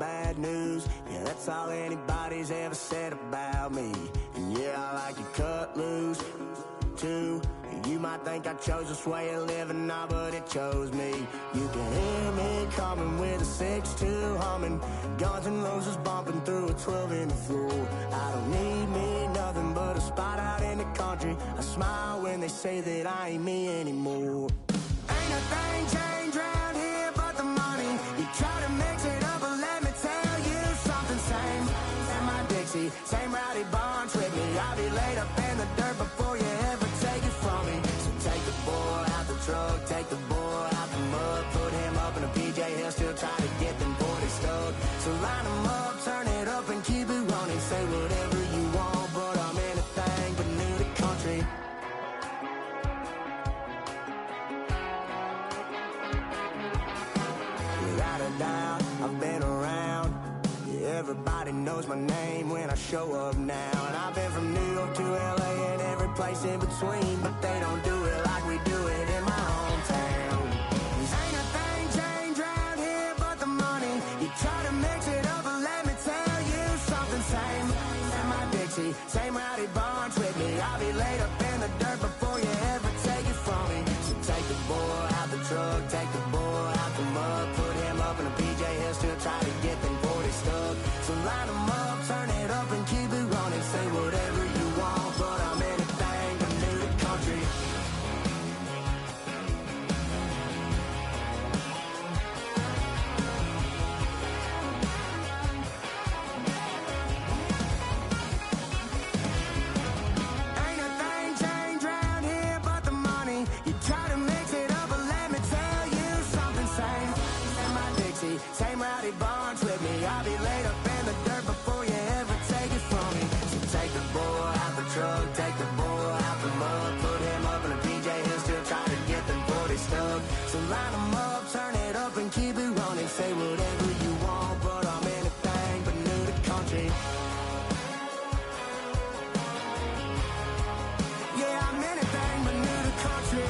bad news. Yeah, that's all anybody's ever said about me. And yeah, I like to cut loose too. You might think I chose this way of living now, but it chose me. You can hear me coming with a 6-2 humming, Guns N' Roses bumping through a 12 in the floor. I don't need me nothing but a spot out in the country. I smile when they say that I ain't me anymore. Ain't a thing changed round here but the money. You try to mix it up, but let me tell you something. Same in my Dixie, same rowdy bunch with me. I'll be laid up in the dirt before you ever take it from me. So take the boy out the truck, take the boy out the mud, put him up in a PJ, he'll still try to get them 40 stuck. So line him up, turn it up and keep it running. Say whatever you want, but I'm anything but new to country. Without a doubt, I've been around. Yeah, everybody knows my name when I show up now. And I've been from New York to LA and every place in between, but they don't do it like we do it in my hometown. Ain't a thing changed round here but the money. You try to mix it up, but let me tell you something. Same in my Dixie, same rowdy bunch with me. I'll be laid up in the dirt before you ever take it from me. So take the boy out the truck, take the boy out the mud, put him up in a PJ, he'll still try to get them 40 stuck. So line them up, turn it up and keep it running. Say whatever you want, but I'm anything but new to country. Ain't a thing changed round here but the money. You try to mix it up, but let me tell you something. Same in my Dixie, same rowdy bunch with me. I'll be laid up in the dirt before you ever take it from me. So take the boy out the truck, take the boy out the mud, put him up in a PJ, he'll still try to get them 40 stuck. So line him up, turn it up and keep it running. Say whatever you want, but I'm anything but new to country. Yeah, I'm anything but new to country.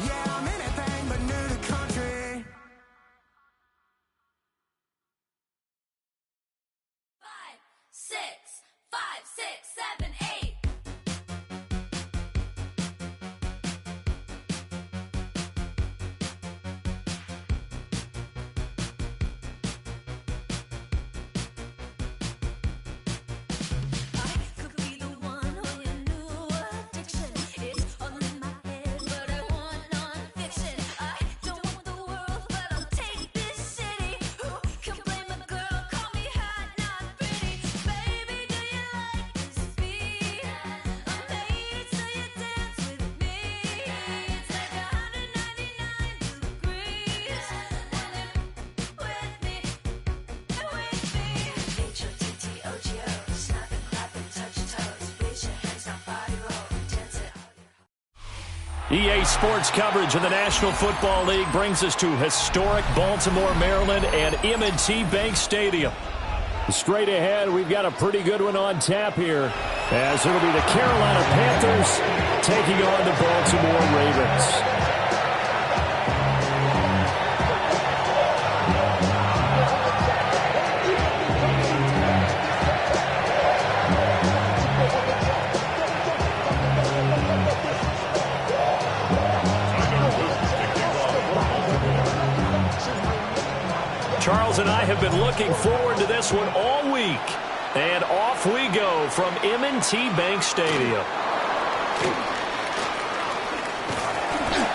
Yeah, I'm anything but new to country. 5, 6, 5, 6, 7, 8. I could be the one on your new addiction. It's all in my head, but I want non-fiction. I don't want the world, but I'll take this city. Who can blame a girl? Call me hot, not pretty. Baby, do you like this beat? I'm made so you dance with me. It's like 199 degrees. With me, H-O-T-T-O-G-O. Snap and clap and touch your toes. Raise your hands, now body roll. Dance it out your EA Sports coverage of the National Football League brings us to historic Baltimore, Maryland, and M&T Bank Stadium. Straight ahead, we've got a pretty good one on tap here, as it'll be the Carolina Panthers taking on the Baltimore Ravens. Charles and I have been looking forward to this one all week. And off we go from M&T Bank Stadium.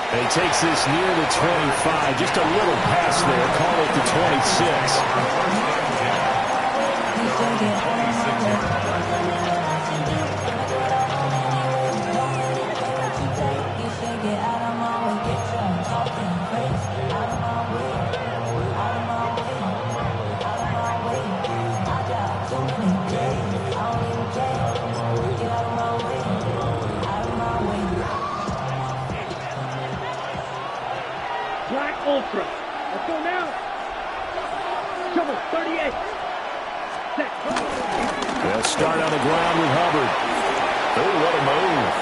And he takes this near the 25. Just a little pass there. Call it the Black Ultra. Let's go now. Trouble, 38. Set. They'll start on the ground with Hubbard. Oh, what a move.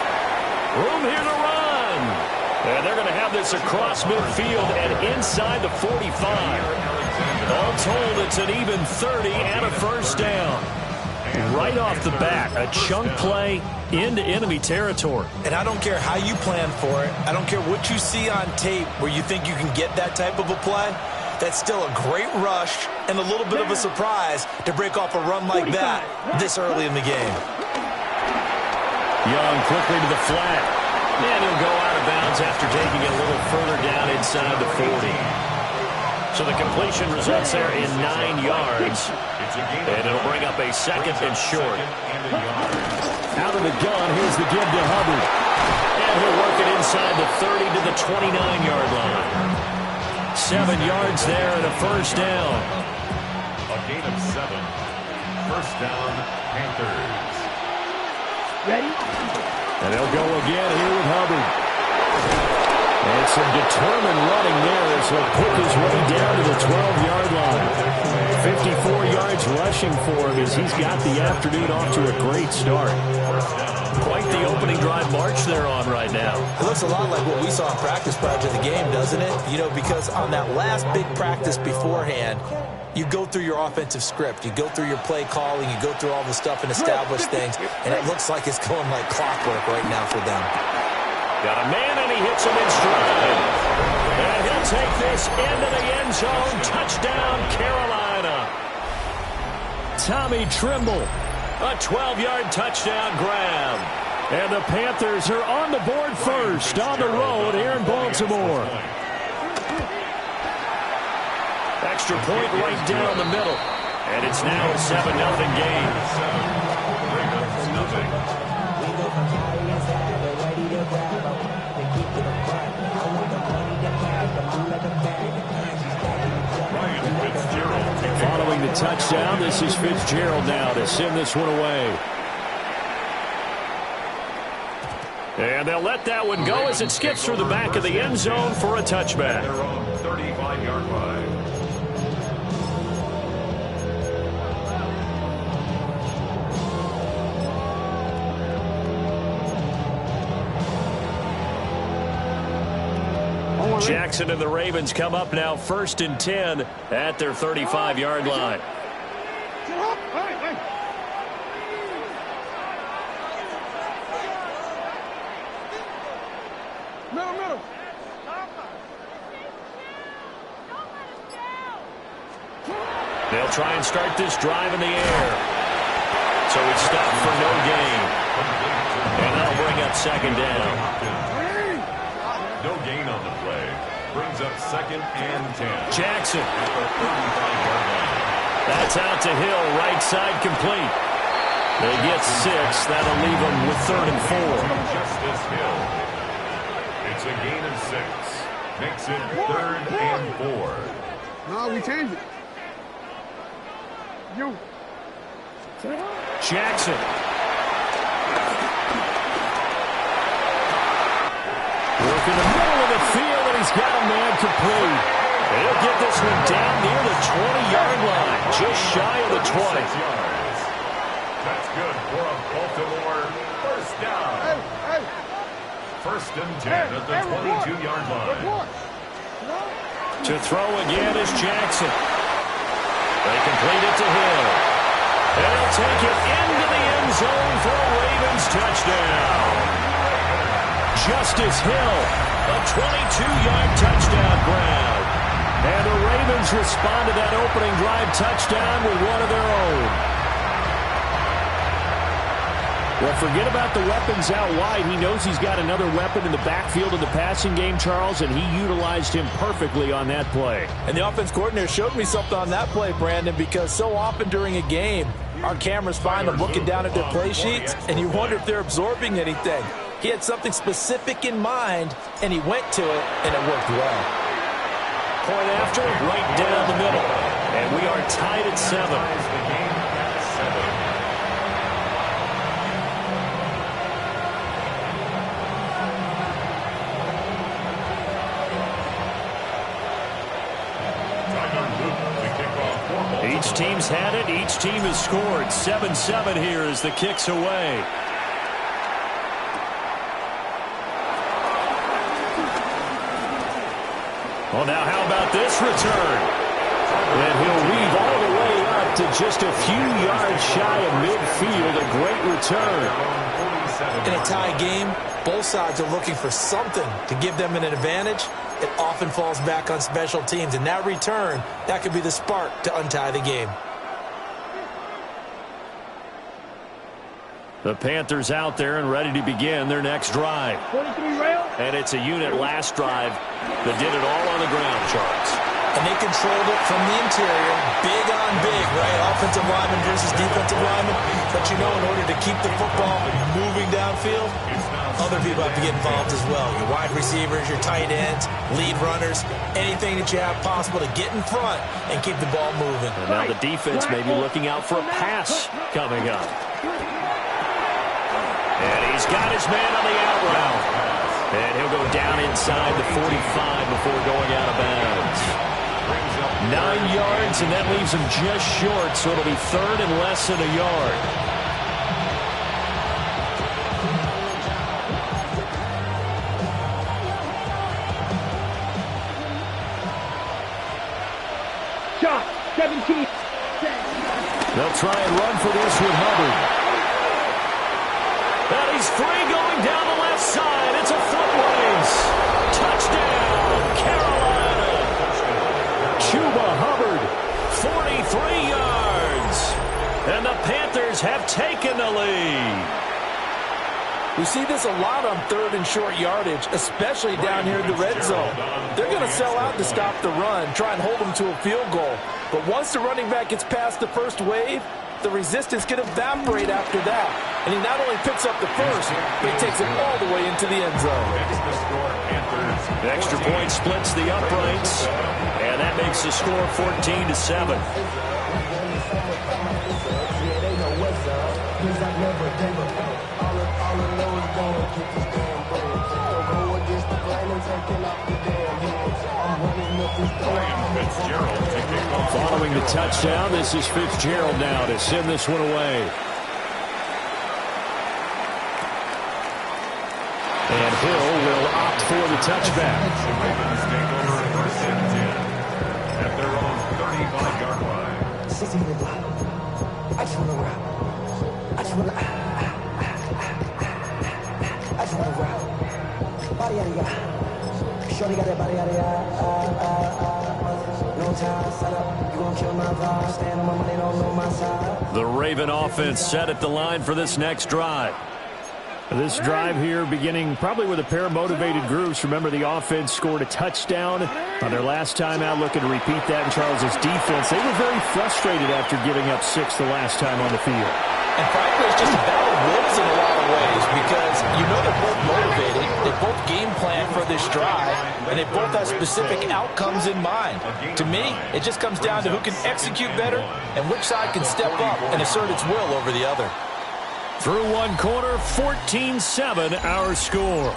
Room here to run. And they're going to have this across midfield and inside the 45. All told, it's an even 30 and a first down. Right off the bat, a chunk play into enemy territory. And I don't care how you plan for it. I don't care what you see on tape where you think you can get that type of a play. That's still a great rush and a little bit of a surprise to break off a run like that this early in the game. Young quickly to the flat. And he'll go out of bounds after taking it a little further down inside the 40. So the completion results there in 9 yards. And it'll bring up a second and short. Out of the gun, here's the give to Hubbard. And he'll work it inside the 30 to the 29-yard line. 7 yards there and a first down. A gain of 7. First down, Panthers. Ready? And they'll go again here with Hubbard. And some determined running there as he'll pick his way down to the 12-yard line. 54 yards rushing for him as he's got the afternoon off to a great start. Quite the opening drive march they're on right now. It looks a lot like what we saw in practice prior to the game, doesn't it? You know, because on that last big practice beforehand, you go through your offensive script. You go through your play calling. You go through all the stuff and establish things. And it looks like it's going like clockwork right now for them. Got a man, and he hits him in stride. And he'll take this into the end zone. Touchdown, Carolina. Tommy Trimble, a 12-yard touchdown grab. And the Panthers are on the board first on the road here in Baltimore. Extra point right down the middle. And it's now a 7-0 game. Following the touchdown, this is Fitzgerald now to send this one away. And they'll let that one go as it skips through the back of the end zone for a touchback. Their own 35-yard line. Jackson and the Ravens come up now 1st and 10 at their 35-yard line. Middle. They'll try and start this drive in the air. So it's stopped for no gain. And that'll bring up second down. No gain on the play. Brings up 2nd and 10. Jackson. At the 35-yard line. That's out to Hill, right side complete. They get 6. That'll leave them with 3rd and 4. Justice Hill. It's a gain of 6. Makes it 3rd and 4. No, we changed it. You. Jackson. Working the middle of the field, and he's got a man complete. And he'll get this one down near the 20-yard line, just shy of the 20. That's good for a Baltimore first down. Hey. 1st and 10 at the 22-yard line. To throw again is Jackson. They complete it to Hill. And he'll take it into the end zone for a Ravens touchdown. Justice Hill, a 22-yard touchdown grab. And the Ravens respond to that opening drive touchdown with one of their own. Well, forget about the weapons out wide. He knows he's got another weapon in the backfield of the passing game, Charles, and he utilized him perfectly on that play. And the offense coordinator showed me something on that play, Brandon, because so often during a game, our cameras find them looking down at their play sheets, and you wonder if they're absorbing anything. He had something specific in mind, and he went to it, and it worked well. Point after, right down the middle. And we are tied at 7. Each team's had it. Each team has scored. 7-7 here as the kick's away. Well, now how about this return? And he'll weave all the way up to just a few yards shy of midfield. A great return. In a tie game, both sides are looking for something to give them an advantage. It often falls back on special teams. And that return, that could be the spark to untie the game. The Panthers out there and ready to begin their next drive. 43 rail. And it's a unit last drive that did it all on the ground, Charles. And they controlled it from the interior, big on big, right? Offensive lineman versus defensive lineman. But you know, in order to keep the football moving downfield, other people have to get involved as well. Your wide receivers, your tight ends, lead runners, anything that you have possible to get in front and keep the ball moving. And now the defense may be looking out for a pass coming up. And he's got his man on the out route. And he'll go down inside the 45 before going out of bounds. 9 yards, and that leaves him just short, so it'll be third and less than a yard. Shot. 17. They'll try and run for this with Hubbard. And he's free going down the left side. It's a foot race. Touchdown, Carolina. Chuba Hubbard, 43 yards. And the Panthers have taken the lead. We see this a lot on third and short yardage, especially down here in the red zone. They're going to sell out to stop the run, try and hold them to a field goal. But once the running back gets past the first wave, the resistance can evaporate after that. And he not only picks up the first, but he takes it all the way into the end zone. The extra point splits the uprights, and that makes the score 14-7. Following the touchdown, this is Fitzgerald now to send this one away. And Hill will opt for the touchback. At their own 35-yard line. I just want to rock. I just want to rock. Body out of ya. Shorty got that body out of ya. No time, set up. You gon' kill my vibe. Stand on my money, don't know my side. The Raven offense set at the line for this next drive. This drive here beginning probably with a pair of motivated groups. Remember, the offense scored a touchdown on their last time out, looking to repeat that in Charles's defense. They were very frustrated after giving up 6 the last time on the field. And frankly, it's just a battle of wills in a lot of ways because you know they're both motivated. They both game plan for this drive, and they both have specific outcomes in mind. To me, it just comes down to who can execute better and which side can step up and assert its will over the other. Through one quarter, 14-7 our score.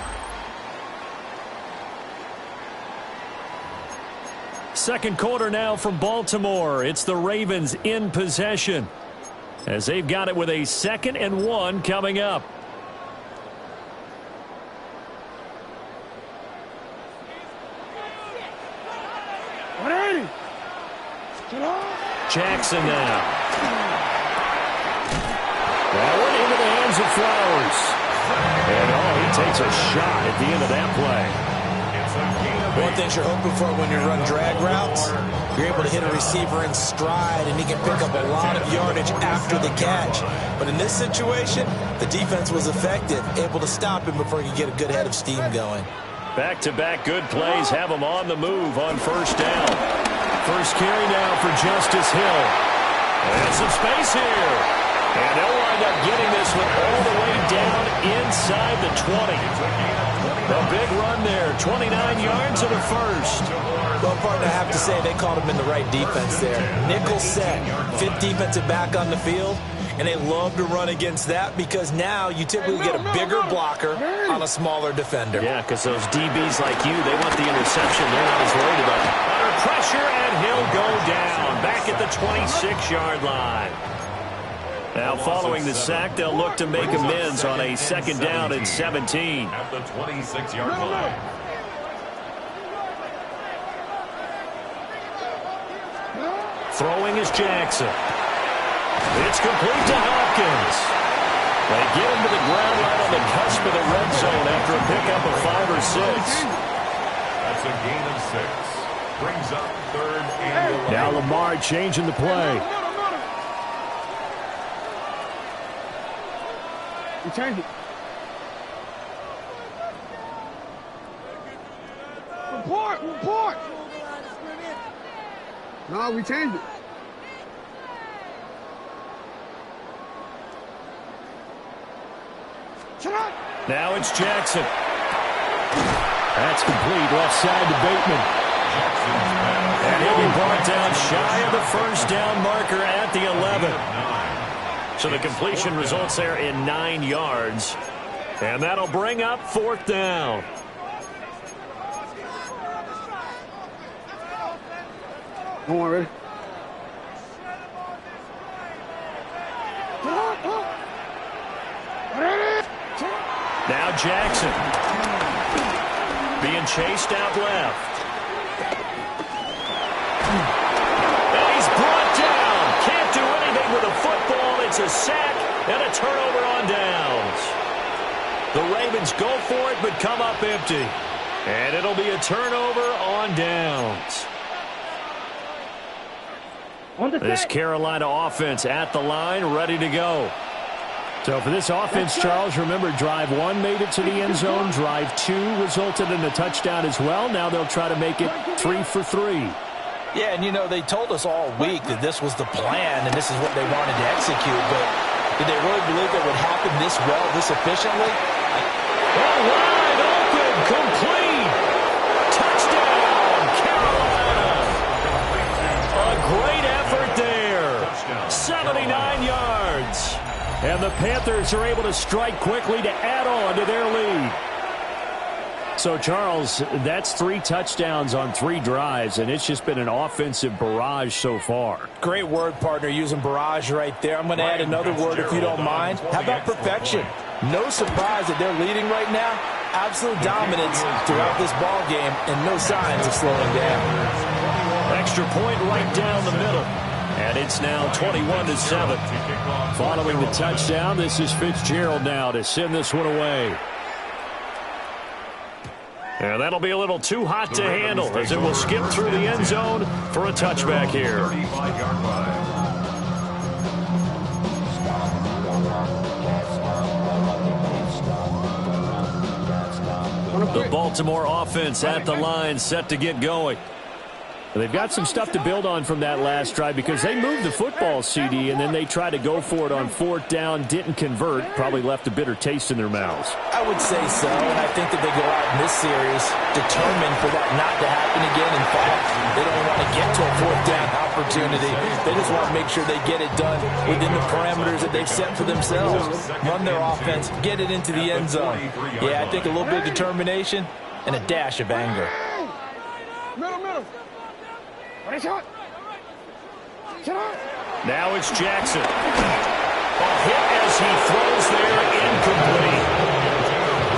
Second quarter now from Baltimore. It's the Ravens in possession, as they've got it with a 2nd and 1 coming up. Jackson now. That one into the hands of Flowers. And he takes a shot at the end of that play. One thing you're hoping for when you run drag routes, you're able to hit a receiver in stride, and he can pick up a lot of yardage after the catch. But in this situation, the defense was effective, able to stop him before he could get a good head of steam going. Back-to-back good plays have him on the move on first down. First carry now for Justice Hill. And some space here. And they'll wind up getting this one all the way down inside the 20. A big run there, 29 yards to the first. Well, partner, I have to say they called him in the right defense there. Nickel set, 5th defensive back on the field, and they love to run against that because now you typically get a bigger blocker on a smaller defender. Yeah, because those DBs like you, they want the interception. They're not as worried about it. Under pressure, and he'll go down back at the 26-yard line. Now, following the sack, they'll look to make amends on a 2nd down and 17. At the 26-yard line. Throwing is Jackson. It's complete to Hopkins. They get him to the ground right on the cusp of the red zone after a pickup of 5 or 6. That's a gain of 6. Brings up 3rd and 11. Now Lamar changing the play. We changed it. Report! No, we changed it. Now it's Jackson. That's complete. Left side to Bateman. And he'll be brought down shy of the first down marker at the 11. So the completion results there in 9 yards. And that'll bring up 4th down. Come on, ready? Now Jackson. Being chased out left. And he's brought down. Can't do anything with a football. It's a sack and a turnover on downs. The Ravens go for it but come up empty. And it'll be a turnover on downs. This Carolina offense at the line, ready to go. So for this offense, Charles, remember, drive 1 made it to the end zone. Drive 2 resulted in a touchdown as well. Now they'll try to make it 3 for 3. Yeah, and, you know, they told us all week that this was the plan and this is what they wanted to execute. But did they really believe it would happen this well, this efficiently? Oh, wide open, complete. Touchdown, Carolina. A great effort there. 79 yards. And the Panthers are able to strike quickly to add on to their lead. So, Charles, that's 3 touchdowns on 3 drives, and it's just been an offensive barrage so far. Great word, partner, using barrage right there. I'm going to add another word if you don't mind. How about perfection? No surprise that they're leading right now. Absolute dominance throughout this ball game and no signs of slowing down. Extra point right down the middle. And it's now 21-7. Following the touchdown, this is Fitzgerald now to send this one away. And that'll be a little too hot to handle as it will skip through the end zone for a touchback here. 35-yard line. The Baltimore offense at the line, set to get going. They've got some stuff to build on from that last drive because they moved the football, CD, and then they tried to go for it on 4th down, didn't convert, probably left a bitter taste in their mouths. I would say so, and I think that they go out in this series determined for that not to happen again. In fact, they don't want to get to a 4th down opportunity. They just want to make sure they get it done within the parameters that they've set for themselves. Run their offense, get it into the end zone. Yeah, I think a little bit of determination and a dash of anger. Middle. Now it's Jackson. A hit as he throws there, incomplete.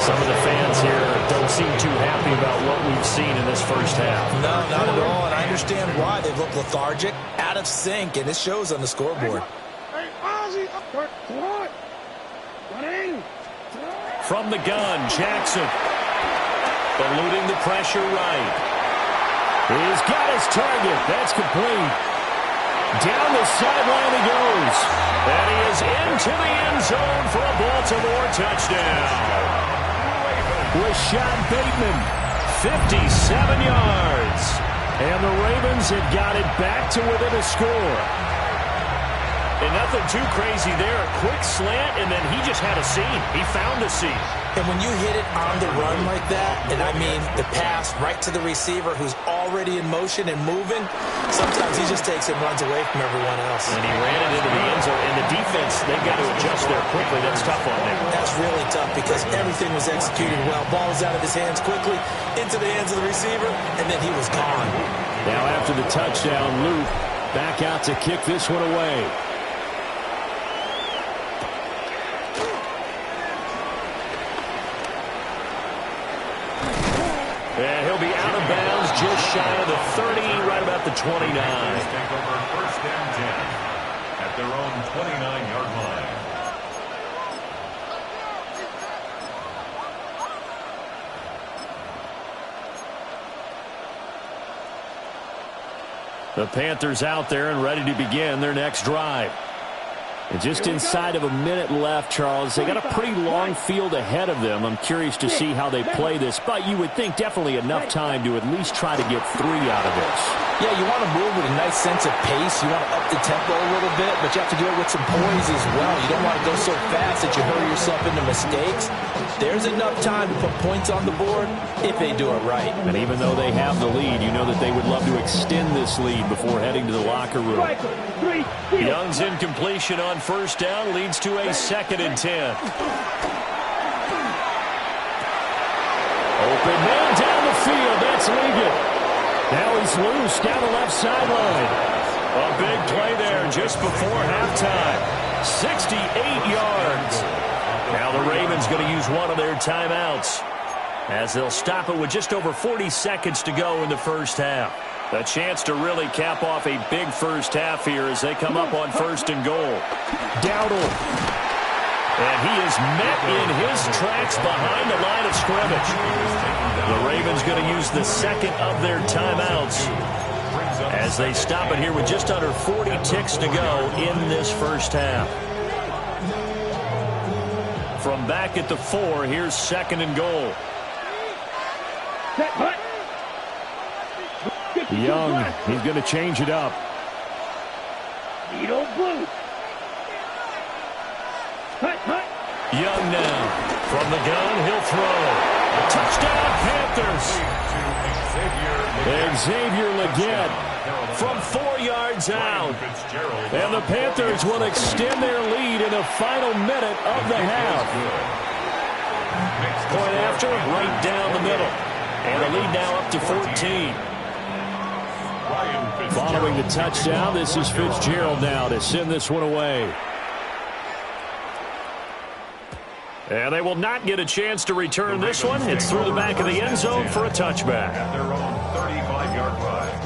Some of the fans here don't seem too happy about what we've seen in this first half. No, not at all, and I understand why. They've looked lethargic, out of sync, and it shows on the scoreboard. From the gun, Jackson. Eluding the pressure right. He's got his target. That's complete. Down the sideline he goes. And he is into the end zone for a Baltimore touchdown. Rashad Bateman, 57 yards. And the Ravens have got it back to within a score. And nothing too crazy there. A quick slant, and then he just had a seam. He found a seam. And when you hit it on the run like that, and I mean the pass right to the receiver who's already in motion and moving, sometimes he just takes it and runs away from everyone else. And he ran it into the end zone. And the defense, they've got to adjust there quickly. That's tough on them. That's really tough because everything was executed well. Ball was out of his hands quickly, into the hands of the receiver, and then he was gone. Now after the touchdown, Luke back out to kick this one away. And he'll be out of bounds just shy of the 30, right about the 29. Take over first and 10 at their own 29-yard line. The Panthers out there and ready to begin their next drive. And just inside of a minute left, Charles. They got a pretty long field ahead of them. I'm curious to see how they play this, but you would think definitely enough time to at least try to get 3 out of this. Yeah, you want to move with a nice sense of pace. You want to up the tempo a little bit, but you have to do it with some poise as well. You don't want to go so fast that you hurry yourself into mistakes. There's enough time to put points on the board if they do it right. And even though they have the lead, you know that they would love to extend this lead before heading to the locker room. Young's incompletion on first down leads to a 2nd and 10. Open man down the field. That's Ligon. Now he's loose down the left sideline. A big play there just before halftime. 68 yards. Now the Ravens going to use one of their timeouts as they'll stop it with just over 40 seconds to go in the first half. A chance to really cap off a big first half here as they come up on 1st and goal. Dowdle. And he is met in his tracks behind the line of scrimmage. The Ravens going to use the 2nd of their timeouts as they stop it here with just under 40 ticks to go in this first half. From back at the 4, here's 2nd and goal. Young, he's going to change it up. Young now. From the gun, he'll throw. Touchdown, Panthers. Xavier Legette from 4 yards out. And the Panthers will extend their lead in the final minute of the half. Point after, right down the middle. And the lead now up to 14. Following the touchdown, this is Fitzgerald now to send this one away. And they will not get a chance to return this one. It's through the back of the end zone for a touchback. At their own 35-yard line.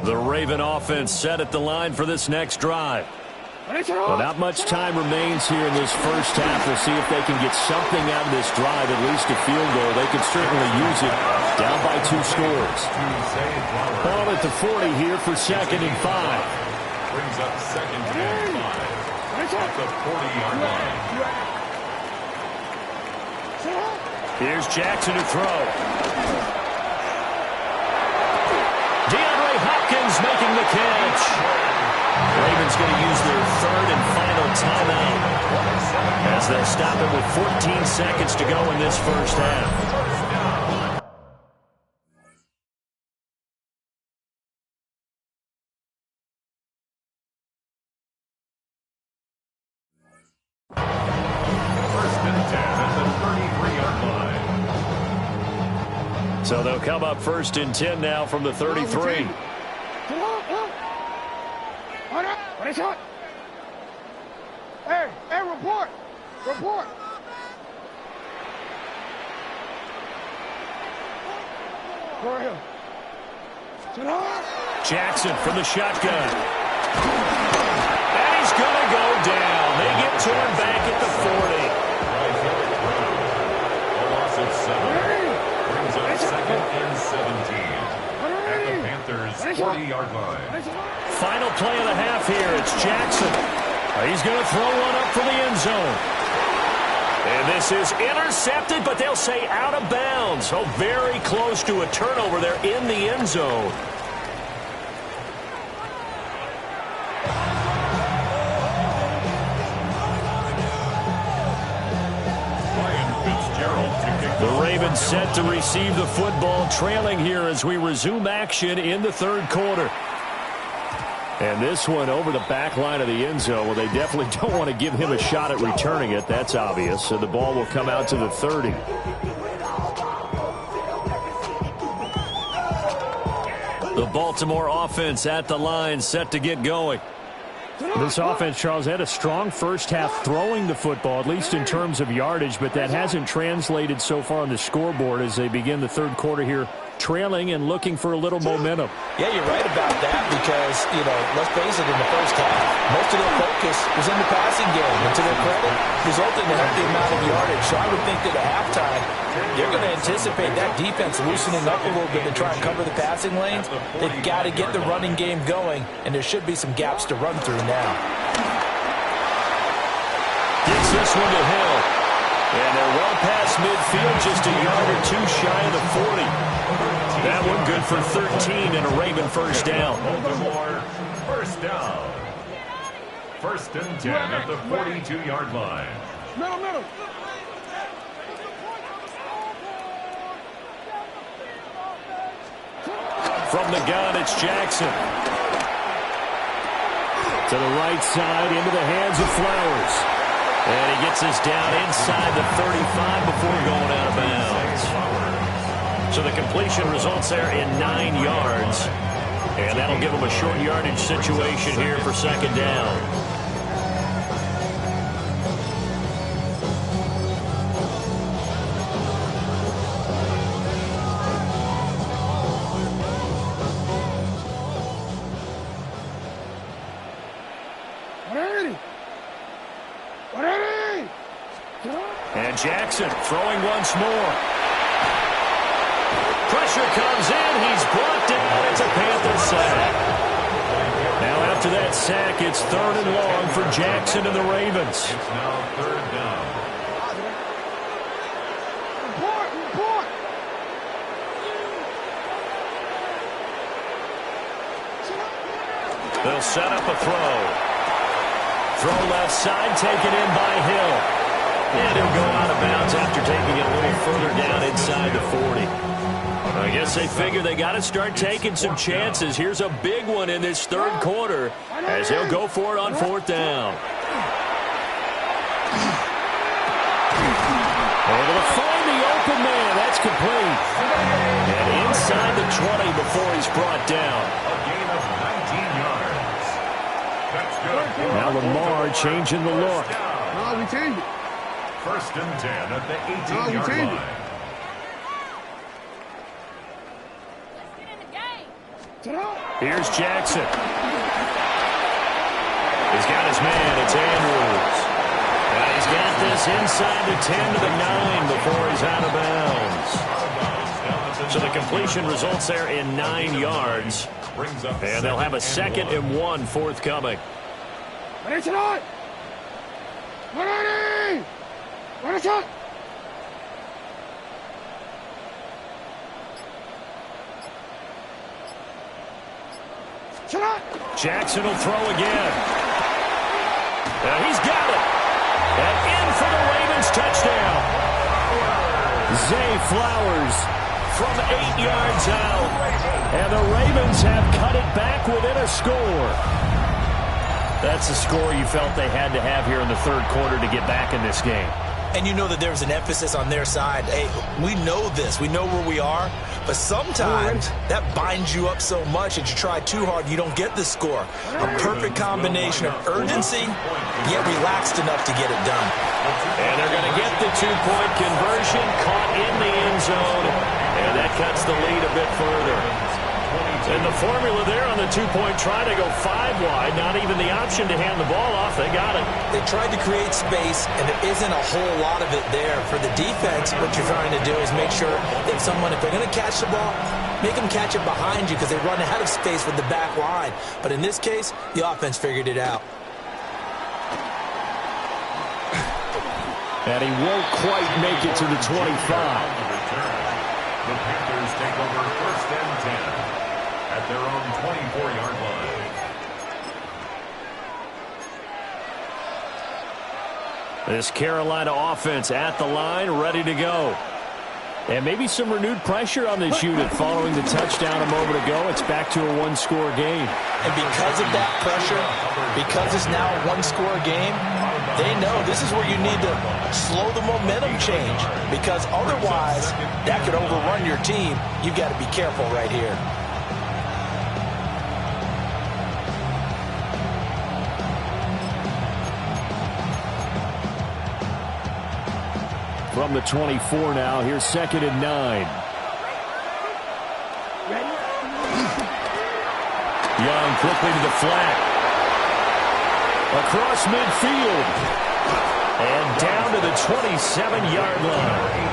The Raven offense set at the line for this next drive. Well, not much time remains here in this first half. We'll see if they can get something out of this drive, at least a field goal. They could certainly use it. Down by 2 scores. Ball at the 40 here for 2nd and 5. Brings up 2nd and 5 at the 40-yard line. Here's Jackson to throw. DeAndre Hopkins making the catch. Ravens going to use their 3rd and final timeout as they'll stop it with 14 seconds to go in this first half. So they'll come up 1st and 10 now from the 33. Hey, report. Go ahead. Jackson from the shotgun. And he's going to go down. They get torn back at the 40. A loss of 7. Brings up 2nd and 17 at the Panthers' 40-yard line. Final play of the half here. It's Jackson. He's going to throw one up for the end zone. And this is intercepted, but they'll say out of bounds. So very close to a turnover there in the end zone. The Ravens set to receive the football, trailing here as we resume action in the 3rd quarter. And this one over the back line of the end zone. Well, they definitely don't want to give him a shot at returning it. That's obvious. So the ball will come out to the 30. The Baltimore offense at the line, set to get going. This offense, Charles, had a strong first half throwing the football, at least in terms of yardage, but that hasn't translated so far on the scoreboard as they begin the third quarter here, trailing and looking for a little momentum. Yeah, you're right about that because, let's face it, in the first half, most of their focus was in the passing game. And to their credit, resulted in a healthy amount of yardage. So I would think that at halftime, they're going to anticipate that defense loosening up a little bit to try and cover the passing lanes. They've got to get the running game going, and there should be some gaps to run through now. Gets this one to Hill. And they're well past midfield, just a yard or two shy of the 40. That one good for 13 and a Raven first down. Baltimore, first down. First and 10 at the 42-yard line. Middle. From the gun, it's Jackson. To the right side, into the hands of Flowers. And he gets us down inside the 35 before going out of bounds. So the completion results there in 9 yards. And that'll give them a short yardage situation here for second down. And Jackson throwing once more. Pressure comes in. He's brought down. It's a Panther sack. Now after that sack, it's third and long for Jackson and the Ravens. It's now third down. Report. They'll set up a throw. Throw left side, taken in by Hill. And he'll go out of bounds after taking it a little further down inside the 40. I guess they figure they got to start taking some chances. Here's a big one in this third quarter as he'll go for it on fourth down. Able to find the open man. That's complete. And inside the 20 before he's brought down. A gain of 19 yards. That's good. Now Lamar changing the look. No, we changed it. First and 10 at the 18-yard line. Here's Jackson. He's got his man. It's Andrews. And he's got this inside the 10 to the 9 before he's out of bounds. So the completion results there in 9 yards. And they'll have a second and 1 forthcoming. Jackson will throw again. He's got it. And in for the Ravens touchdown. Zay Flowers from 8 yards out. And the Ravens have cut it back within a score. That's the score you felt they had to have here in the third quarter to get back in this game. And you know that there's an emphasis on their side. Hey, we know this. We know where we are. But sometimes that binds you up so much that you try too hard, you don't get the score. A perfect combination of urgency, yet relaxed enough to get it done. And they're going to get the two-point conversion, caught in the end zone, and that cuts the lead a bit further. And the formula there on the two-point try to go 5 wide, not even the option to hand the ball off. They got it. They tried to create space, and there isn't a whole lot of it there. For the defense, what you're trying to do is make sure that if they're going to catch the ball, make them catch it behind you because they run out of space with the back line. But in this case, the offense figured it out. And he won't quite make it to the 25. The Panthers take over first and 10 at their own 24-yard line. This Carolina offense at the line, ready to go. And maybe some renewed pressure on this unit following the touchdown a moment ago. It's back to a one-score game. And because of that pressure, because it's now a one-score game, they know this is where you need to slow the momentum change. Because otherwise, that could overrun your team. You've got to be careful right here. from the 24 now. Here's 2nd and 9. Young quickly to the flat. Across midfield. And down to the 27-yard line.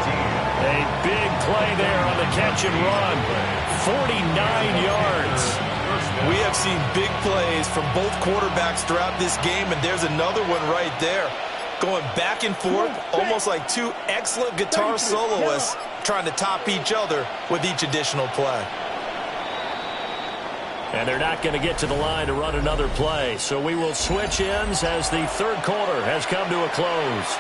A big play there on the catch and run. 49 yards. We have seen big plays from both quarterbacks throughout this game, and there's another one right there. Going back and forth, almost like two excellent guitar soloists trying to top each other with each additional play. And they're not going to get to the line to run another play. So we will switch ends as the third quarter has come to a close.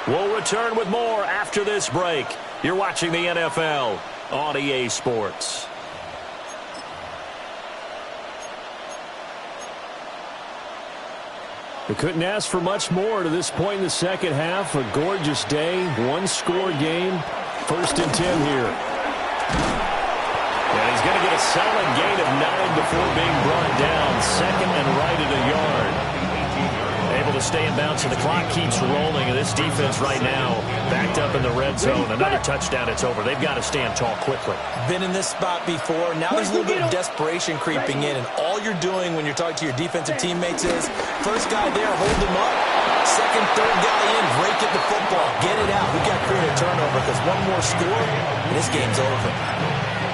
We'll return with more after this break. You're watching the NFL on EA Sports. We couldn't ask for much more to this point in the second half. A gorgeous day, one-score game. 1st and 10 here. And he's going to get a solid gain of 9 before being brought down. 2nd and right at a yard. Able to stay in bounds, and the clock keeps rolling. And this defense right now backed up in the red zone. Another touchdown, it's over. They've got to stand tall quickly. Been in this spot before. Now there's a little bit of desperation creeping in. And all you're doing when you're talking to your defensive teammates is, first guy there, hold him up. Second, third guy in, rake at the football. Get it out. We've got to create a turnover because one more score, and this game's over.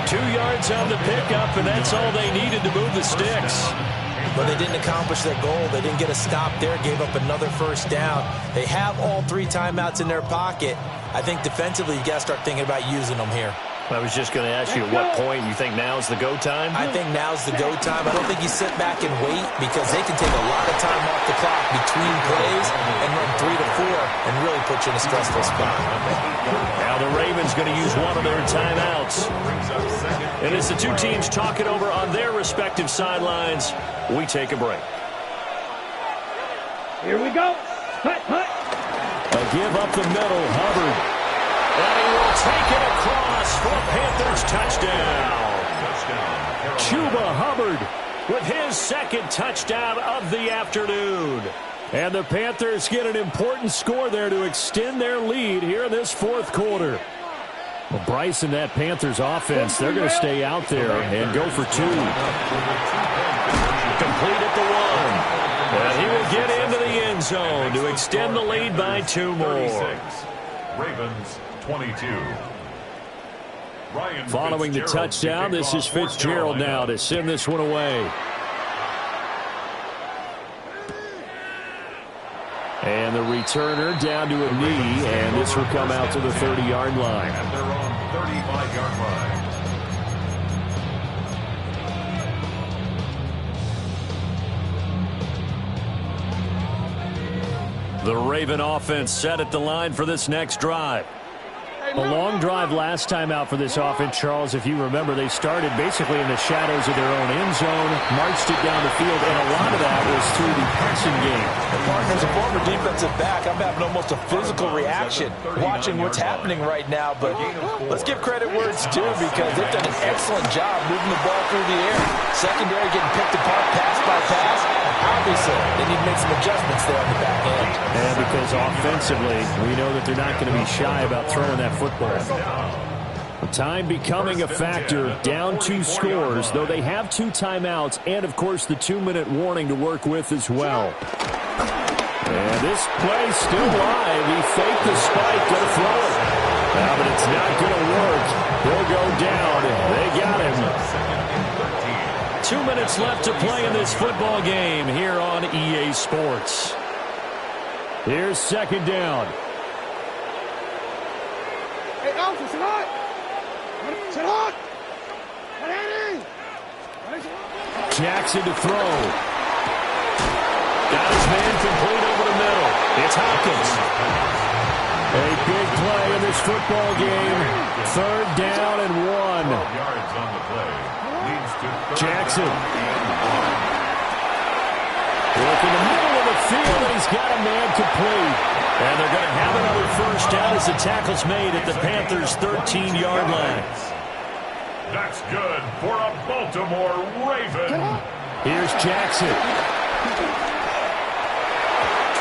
2 yards on the pickup, and that's all they needed to move the sticks. But they didn't accomplish their goal. They didn't get a stop there, gave up another first down. They have all 3 timeouts in their pocket. I think defensively, you got to start thinking about using them here. I was just going to ask you at what point you think now's the go time? I think now's the go time. I don't think you sit back and wait because they can take a lot of time off the clock between plays and run 3 to 4 and really put you in a stressful spot. Now the Ravens going to use one of their timeouts. And as the two teams talk it over on their respective sidelines, we take a break. Here we go. Hut, hut. A give up the middle, Hubbard. And he will take it across for a Panthers touchdown. Chuba Hubbard with his 2nd touchdown of the afternoon. And the Panthers get an important score there to extend their lead here in this 4th quarter. Well, Bryce and that Panthers offense, they're going to stay out there and go for 2. Complete at the 1. And he will get into the end zone to extend the lead by 2 more. Ravens 22. Following the touchdown, this is Fitzgerald now to send this one away. And the returner down to a knee, and this will come out to the 30-yard line. And they're on 35-yard line. The Raven offense set at the line for this next drive. A long drive last time out for this offense, Charles. If you remember, they started basically in the shadows of their own end zone, marched it down the field, and a lot of that was through the passing game. And partners, a former defensive back, I'm having almost a physical reaction watching what's happening right now. But let's give credit where it's due because they've done an excellent job moving the ball through the air. Secondary getting picked apart pass by pass. Obviously, they need to make some adjustments there on the back end. And because offensively, we know that they're not going to be shy about throwing that football. Time becoming a factor, down 2 scores, though they have 2 timeouts and, of course, the 2-minute warning to work with as well. And this play still live. He faked the spike, going to throw it. But it's not going to work. He'll go down. They got him. 2 minutes left to play in this football game here on EA Sports. Here's 2nd down. Hey, Alpha, sit hot. Sit hot. Jackson to throw. Got his man complete over the middle. It's Hopkins. A big play in this football game. 3rd down and 1. Yards on the play. Jackson. Look in the middle of the field. He's got a man complete. And they're going to have another first down as the tackle's made at the Panthers' 13-yard line. That's good for a Baltimore Raven. Here's Jackson.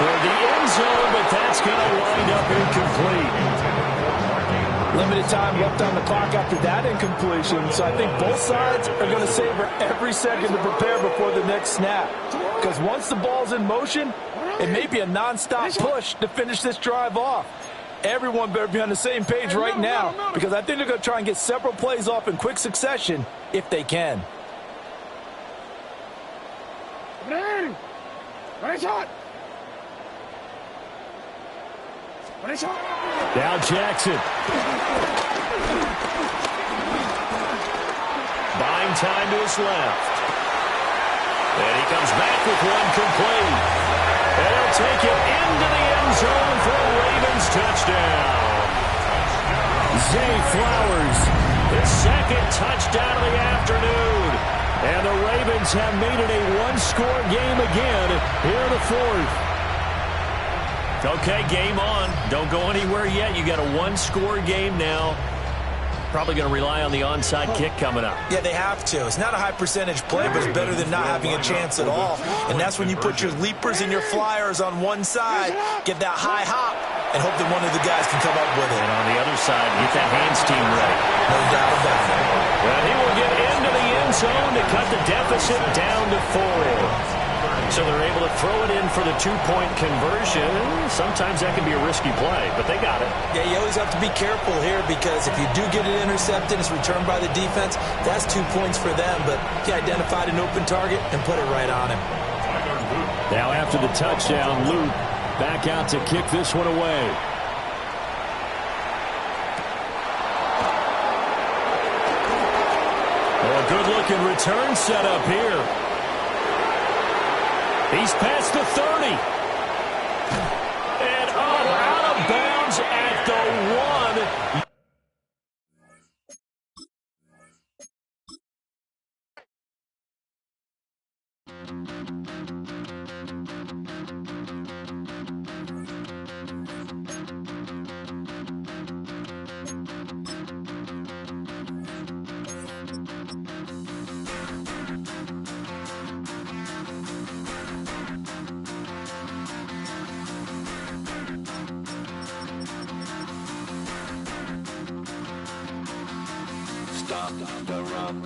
toward the end zone, but that's going to wind up incomplete. Limited time left on the clock after that incompletion, so I think both sides are going to savor every second to prepare before the next snap. Because once the ball's in motion, it may be a nonstop push to finish this drive off. Everyone better be on the same page right now, because I think they're going to try and get several plays off in quick succession if they can. Now Jackson. Buying time to his left. And he comes back with one complete. And he'll take it into the end zone for a Ravens touchdown. Zay Flowers, his second touchdown of the afternoon. And the Ravens have made it a one-score game again here in the fourth. Okay, game on. Don't go anywhere yet. You got a one-score game now. Probably going to rely on the onside kick coming up. Yeah, they have to. It's not a high-percentage play, but it's better than not having a chance at all. And that's when you put your leapers and your flyers on one side, get that high hop, and hope that one of the guys can come up with it. And on the other side, get that hands team ready. No doubt about it. Well, he will get into the end zone to cut the deficit down to 4. So they're able to throw it in for the two-point conversion. Sometimes that can be a risky play, but they got it. Yeah, you always have to be careful here because if you do get it intercepted, it's returned by the defense, that's 2 points for them. But he identified an open target and put it right on him. Now after the touchdown, Luke back out to kick this one away. Oh, a good-looking return set up here. He's past the 30. And out of bounds at the 1. Stop the run.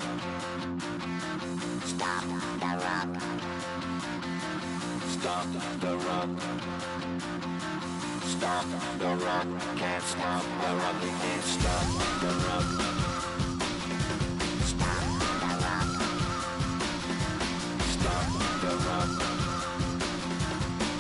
Stop the run. Stop the run. Stop the run. Can't stop the run. You can't stop the run. Stop the run. Stop the run.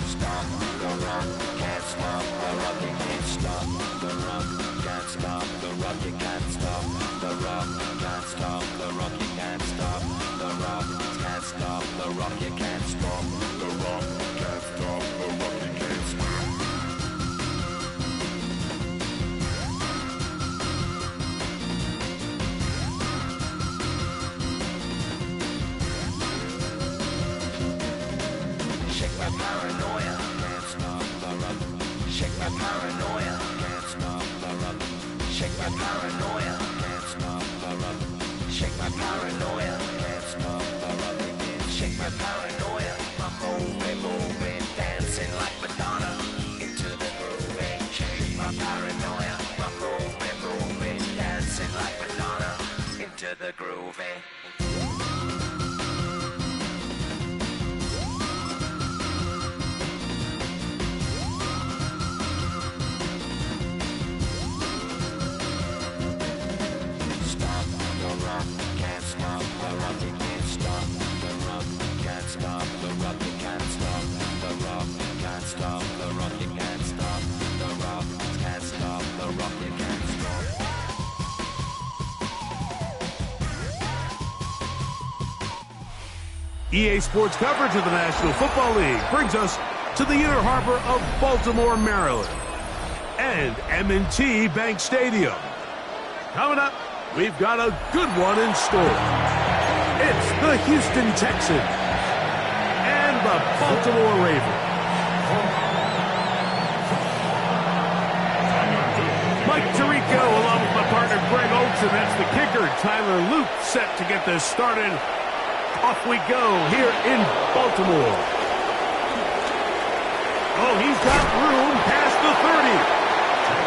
Stop the run. Can't stop the run. You can't stop the run. Can't stop the run. You can't stop the run. Can't stop the run. You can't stop the run. Can't stop the run. You can't stop the run. Can't stop the run. You can't stop. Shake my paranoia. Can't stop the run. Shake my paranoia. Can't stop the run. Shake my paranoia. Can't stop the run. Shake my paranoia. Can't stop the run. Shake my paranoia. I'm moving, dancing like Madonna into the groove. Shake my paranoia. I'm moving, dancing like Madonna into the groove. EA Sports coverage of the National Football League brings us to the inner harbor of Baltimore, Maryland, and M&T Bank Stadium. Coming up, we've got a good one in store. It's the Houston Texans and the Baltimore Ravens. Mike Tirico along with my partner Greg Olson. That's the kicker. Tyler Luke set to get this started. Off we go here in Baltimore. Oh, he's got room past the 30.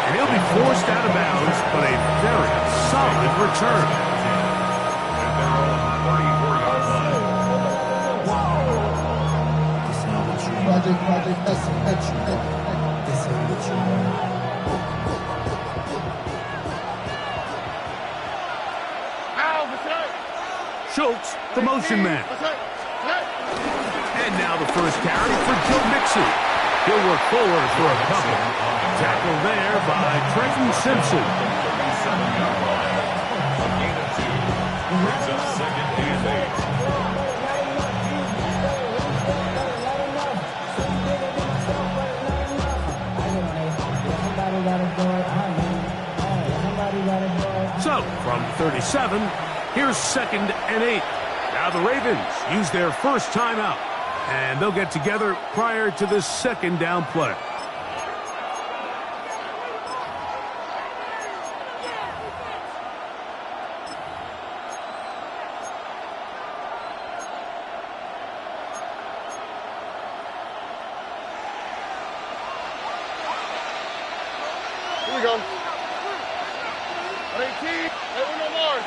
And he'll be forced out of bounds, but a very solid return. Schultz, the motion man. And now the first carry for Joe Mixon. He'll work forward for a couple. Tackle there by Trenton Simpson. So, from 37, here's 2nd and 8. Now the Ravens use their first timeout, and they'll get together prior to this 2nd down play. Here we go. 18. Hey, Uno Mars.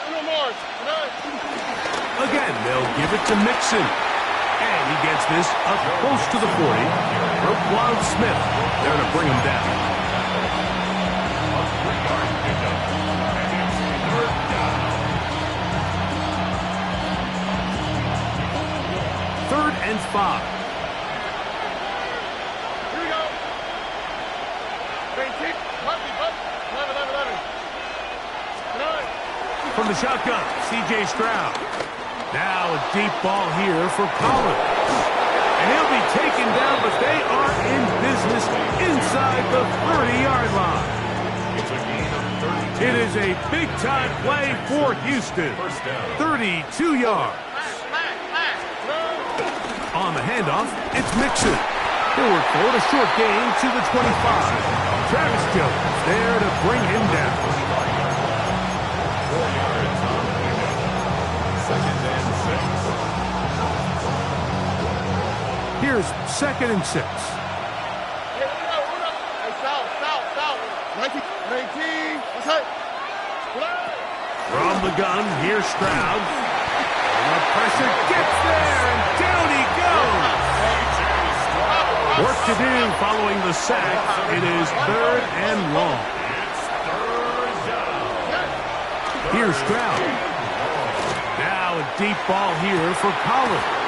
Again, they'll give it to Mixon. And he gets this up close to the 40. Roquan Smith there to bring him down. Third and 5. Here we go. 18. 11. From the shotgun, C.J. Stroud. Now a deep ball here for Collins. And he'll be taken down, but they are in business inside the 30-yard line. It is a big-time play for Houston. 32 yards. On the handoff, it's Mixon. He'll work forward, a short gain to the 25. Travis Jones there to bring him down. Here's 2nd and 6. Hey, South. 19. Let's hit. From the gun, here's Stroud. And the pressure gets there, and down he goes. Work to do following the sack. It is 3rd and long. Here's Stroud. Now a deep ball here for Collins.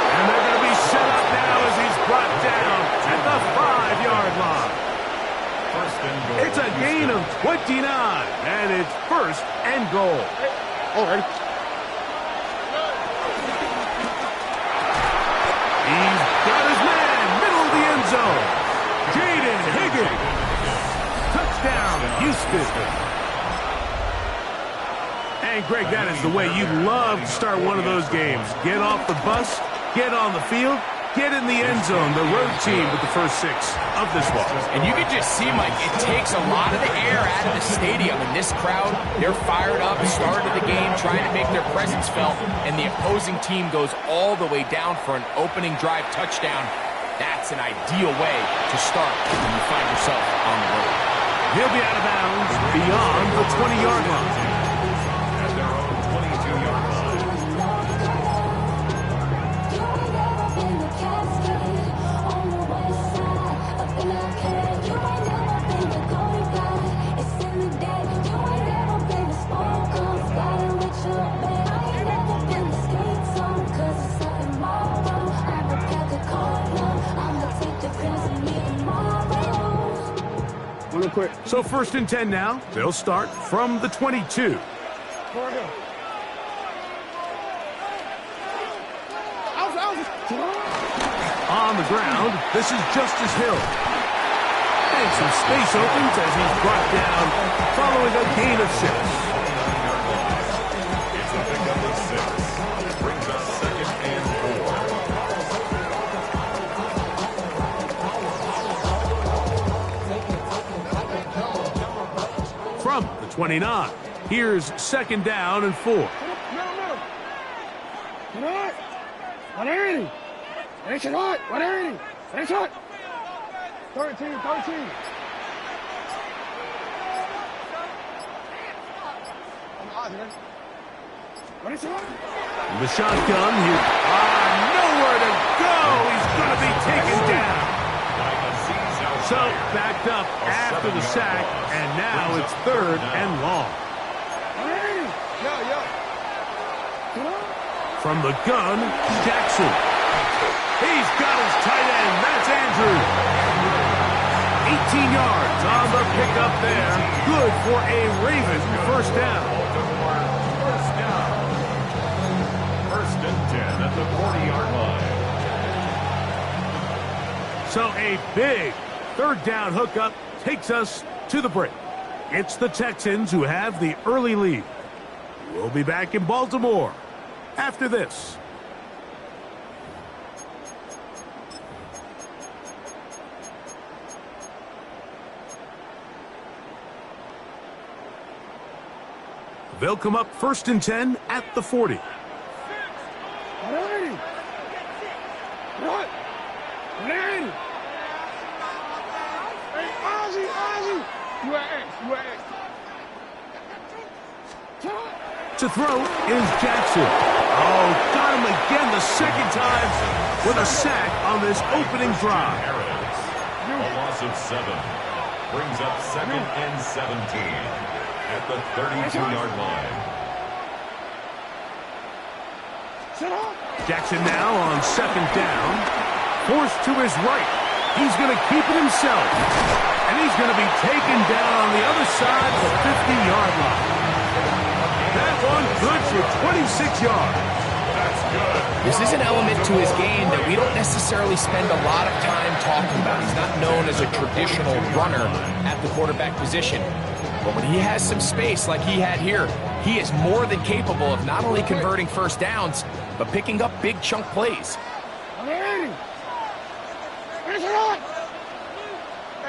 And they're going to be set up now as he's brought down at the 5-yard line. It's a gain of 29, and it's 1st and goal. All right. He's got his man, middle of the end zone. Jaden Higgins. Touchdown, Houston. And, Greg, that is the way you love to start one of those games. Get off the bus, get on the field, get in the end zone. The road team with the first 6 of this one. And you can just see, Mike, it takes a lot of the air out of the stadium. And this crowd, they're fired up, started the game, trying to make their presence felt. And the opposing team goes all the way down for an opening drive touchdown. That's an ideal way to start when you find yourself on the road. He'll be out of bounds beyond the 20-yard line. Quick. So 1st and 10 now. They'll start from the 22. On the ground, this is Justice Hill. And some space opens as he's brought down following a gain of 6. It's a pickup of 6. Brings us 2nd and 4. From the 29, here's 2nd down and 4. 13. The shotgun. Nowhere to go. He's going to be taken down. So backed up after the sack, and now it's 3rd and long. From the gun, Jackson. He's got his tight end. That's Andrews. 18 yards on the pickup there. Good for a Raven first down. First and 10 at the 40-yard line. So a big 3rd down hookup takes us to the break. It's the Texans who have the early lead. We'll be back in Baltimore after this. They'll come up 1st and 10 at the 40. Hey, Ozzy. You at X. To throw is Jackson. Oh, got him again the second time with a sack on this opening drive. A loss of 7. Brings up 2nd and 17 at the 32-yard line. Jackson now on 2nd down. Forced to his right. He's going to keep it himself. And he's going to be taken down on the other side of the 50-yard line. That one good for 26 yards. That's good. This is an element to his game that we don't necessarily spend a lot of time talking about. He's not known as a traditional runner at the quarterback position. But when he has some space like he had here, he is more than capable of not only converting first downs, but picking up big chunk plays. Hey,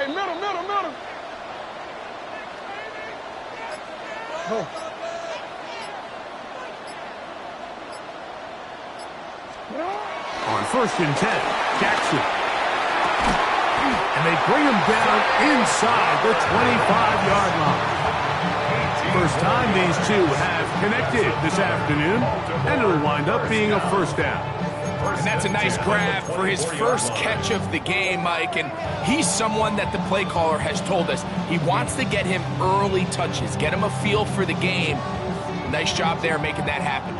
middle. Go. On 1st and 10, Jackson. And they bring him down inside the 25-yard line. First time these two have connected this afternoon, and it'll wind up being a 1st down. And that's a nice grab for his first catch of the game, Mike. And he's someone that the play caller has told us he wants to get him early touches, get him a feel for the game. Nice job there making that happen.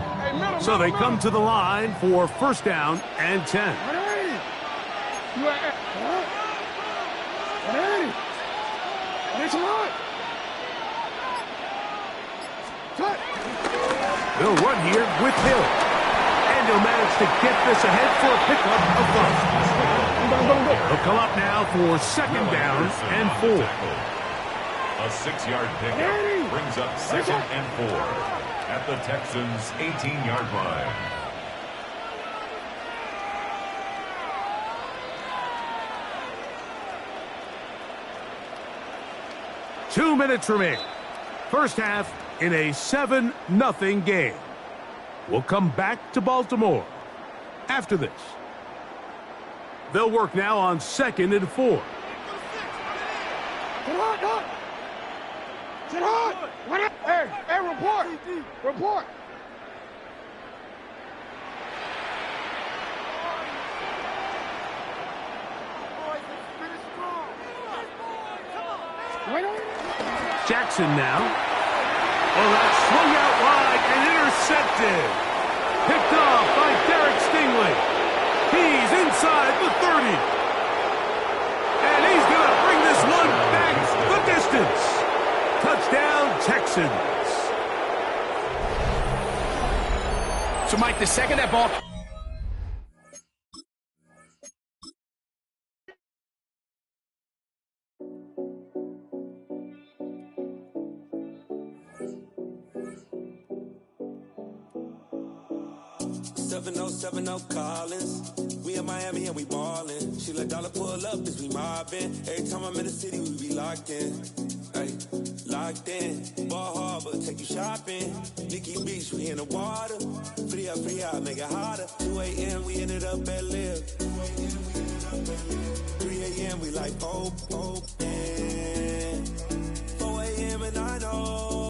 So they come to the line for 1st down and 10. They'll run here with Hill. And he'll manage to get this ahead for a pickup of 5. They'll come up now for 2nd down and 4. A 6-yard pickup brings up 2nd and 4 at the Texans' 18-yard line. Two minutes remaining. First half in a 7-0 game. We'll come back to Baltimore after this. They'll work now on 2nd and 4. Sit hard. Hey, report. Jackson now. Oh, that swung out wide and intercepted. Picked off by Derek Stingley. He's inside the 30. And he's going to bring this one back the distance. Touchdown, Texans. So, Mike, the second that ball... Collins. We in Miami and we ballin'. She let dollar pull up as we mobbin'. Every time I'm in the city, we be locked in. Ay, locked in. Ball Harbor, take you shopping. Nikki Beach, we in the water. Free up, make it harder. 2 a.m. we ended up at Live. 3 a.m. we like, oh, oh, damn.